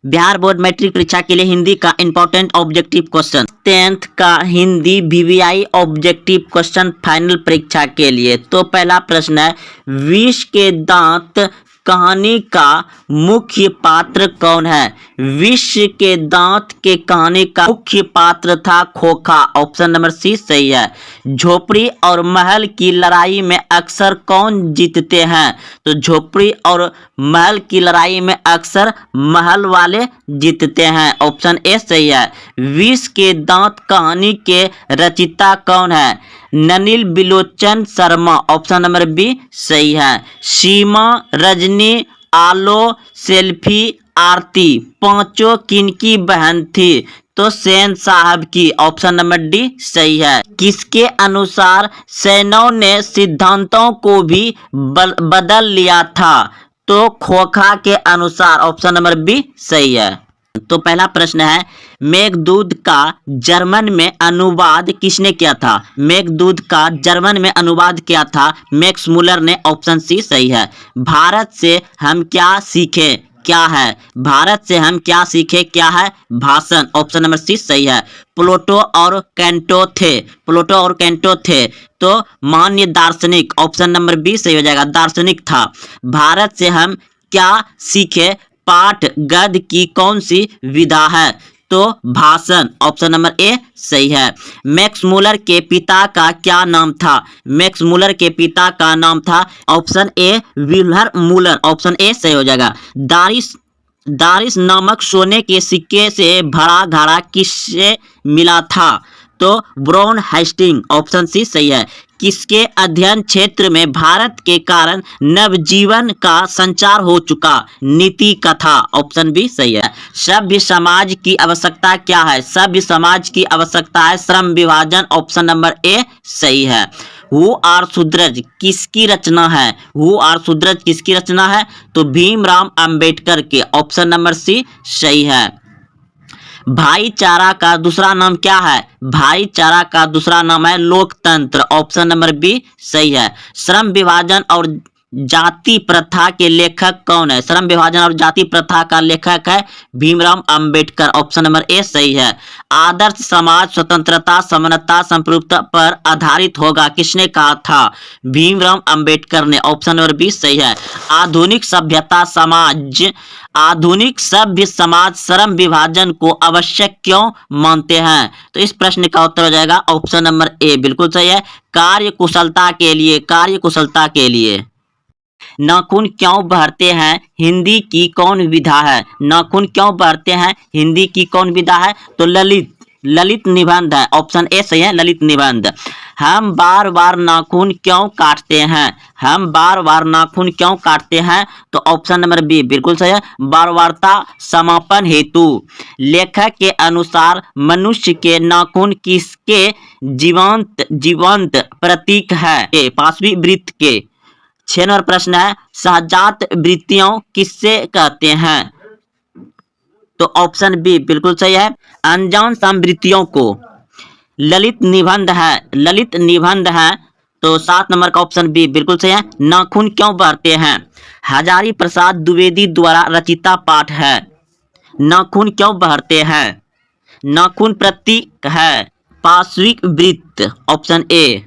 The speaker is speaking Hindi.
बिहार बोर्ड मैट्रिक परीक्षा के लिए हिंदी का इंपॉर्टेंट ऑब्जेक्टिव क्वेश्चन, 10th का Hindi VVI objective question final परीक्षा के लिए। तो पहला प्रश्न है, विष के दांत कहानी का मुख्य पात्र कौन है? विष के दांत के कहानी का मुख्य पात्र था खोखा। ऑप्शन नंबर सी सही है। झोपड़ी और महल की लड़ाई में अक्सर कौन जीतते हैं? तो झोपड़ी और महल की लड़ाई में अक्सर महल वाले जीतते हैं। ऑप्शन ए सही है। विष के दांत कहानी के रचयिता कौन है? नलिनी बिलोचन शर्मा। ऑप्शन नंबर बी सही है। सीमा, रजनी, आलो, सेल्फी, आरती पांचों किनकी बहन थी? तो सेन साहब की। ऑप्शन नंबर डी सही है। किसके अनुसार सैनों ने सिद्धांतों को भी बदल लिया था? तो खोखा के अनुसार। ऑप्शन नंबर बी सही है। तो पहला प्रश्न है, मेघदूत का जर्मन में अनुवाद किसने किया था? मेघदूत का जर्मन में अनुवाद किया था मैक्स मुलर ने। ऑप्शन सी सही है। भारत से हम क्या सीखे? क्या है? भारत से हम क्या सीखे? क्या है? भाषण। ऑप्शन नंबर सी सही है। प्लेटो और कैंटो थे। प्लेटो और कैंटो थे तो मान्य दार्शनिक। ऑप्शन नंबर बी सही हो जाएगा, दार्शनिक था। भारत से हम क्या सीखे पाठ गद्य की कौन सी विधा है? तो भाषण। ऑप्शन नंबर ए सही है। मैक्स मुलर के पिता का क्या नाम था? मैक्स मुलर के पिता का नाम था option A wheeler Muller. Option A सही हो जाएगा। दारिस नामक सोने के सिक्के से भरा घड़ा किससे मिला था? तो ब्राउन हेस्टिंग। ऑप्शन सी सही है। किसके अध्ययन क्षेत्र में भारत के कारण नवजीवन का संचार हो चुका? नीति कथा। ऑप्शन बी सही है। सभ्य समाज की आवश्यकता क्या है? सभ्य समाज की आवश्यकता है श्रम विभाजन। ऑप्शन नंबर ए सही है। हु आर शूद्रज किसकी रचना है? हु आर शूद्रज किसकी रचना है? तो भीमराव अंबेडकर के। ऑप्शन नंबर सी सही है। भाईचारा का दूसरा नाम क्या है? भाईचारा का दूसरा नाम है लोकतंत्र। ऑप्शन नंबर बी सही है। श्रम विभाजन और जाति प्रथा के लेखक कौन है? श्रम विभाजन और जाति प्रथा का लेखक है Bhimrao Ambedkar. Option number A सही है। आदर्श समाज स्वतंत्रता, समानता, संप्रभुता पर आधारित होगा किसने कहा था? भीमराव अंबेडकर ने। ऑप्शन नंबर बी सही है। आधुनिक सभ्य समाज श्रम विभाजन को आवश्यक क्यों मानते हैं? तो इस प्रश्न का उत्तर हो जाएगा ऑप्शन नंबर ए बिल्कुल सही है। कार्यकुशलता के लिए। कार्यकुशलता के लिए। नाखून क्यों बहरते हैं हिंदी की कौन विधा है? नाखून क्यों बहरते हैं हिंदी की कौन विधा है? तो ललित निबंध है। ऑप्शन ए सही है, ललित निबंध। हम बार बार नाखून क्यों काटते हैं? हम बार बार नाखून क्यों काटते हैं? तो ऑप्शन नंबर बी बिल्कुल सही है, बारबारता समापन हेतु। लेखक के अनुसार मनुष्य के नाखून किसके जीवंत प्रतीक है? पांचवी वृत्त के। 6 नंबर प्रश्न है, सहजात वृत्तियों किससे कहते हैं? तो ऑप्शन बी बिल्कुल सही है, अनजान समवृत्तियों को। ललित निबंध है। ललित निबंध है तो 7 नंबर का ऑप्शन बी बिल्कुल सही है। नाखून क्यों बहरते हैं हजारी प्रसाद द्विवेदी द्वारा रचिता पाठ है। नाखून क्यों बहरते हैं? नाखून प्रतीक है पार्श्विक वृत्त। Option A.